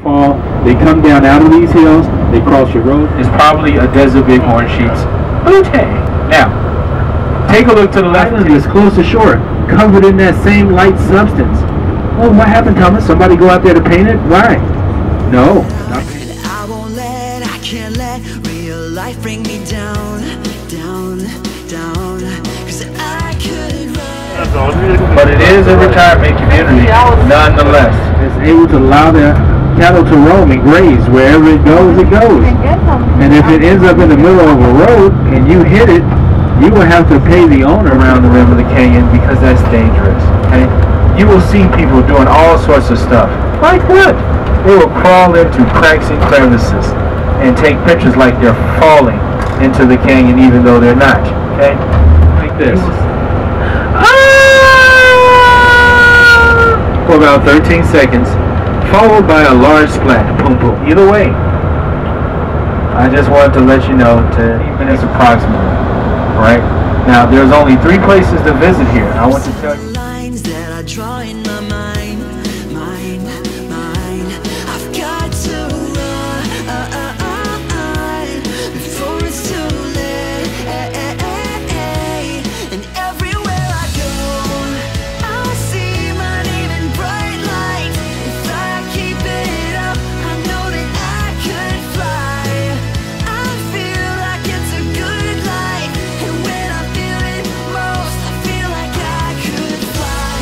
Fall, they come down out of these hills, they cross your road. It's probably a desert bighorn sheep's booty. Now, take a look to the left. Island is close to shore, covered in that same light substance. Well, what happened, Thomas? Somebody go out there to paint it? Why? No. I won't let, I can't let real life bring me down, down, down. Cause I could run. But it is a retirement community, nonetheless. It's able to allow their cattle to roam and graze wherever it goes, it goes. And if it ends up in the middle of a road and you hit it, you will have to pay the owner around the rim of the canyon because that's dangerous. Okay? You will see people doing all sorts of stuff. Like what? They will crawl into cracks and crevices and take pictures like they're falling into the canyon even though they're not. Okay? Like this. For about 13 seconds, followed by a large splash. Boom, boom. Either way, I just wanted to let you know, 10 minutes approximately. Right? Now, there's only 3 places to visit here. I want to tell you. Lines that I draw in my mind, mine. I've got to run before it's too late. And everywhere I go, I'll see my name in bright lights. If I keep it up, I know that I could fly. I feel like it's a good life. And when I feel it most, I feel like I could fly.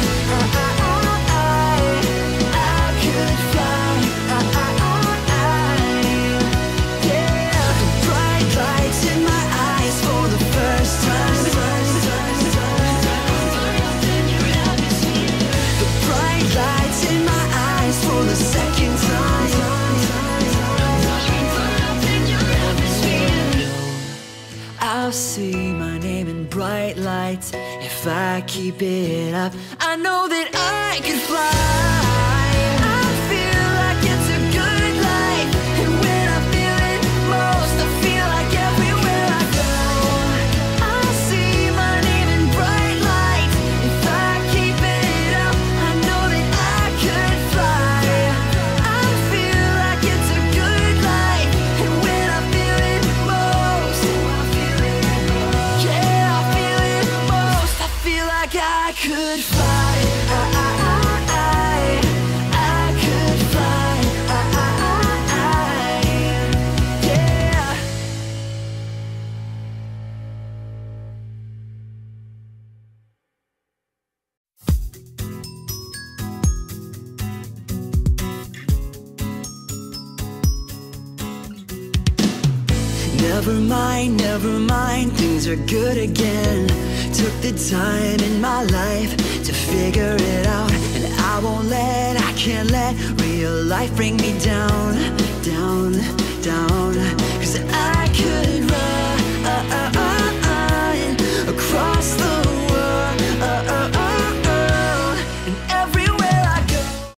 I could fly. Yeah. Bright lights in my eyes for the first time. The bright lights in my eyes for the second time. I'll see my name in bright lights. If I keep it up, I know that I can fly. I feel like it's a good life. And when I feel it most, I feel like everywhere I go, I'll see my name in bright lights. If I keep it up, I know that I could fly. I feel like it's a good life. And when I feel it most, yeah, I feel it most, I feel like I could fly. I could fly. Yeah. Never mind, things are good again. Took the time in my life to figure it out. And I won't let, I can't let real life bring me down, down, down. Cause I could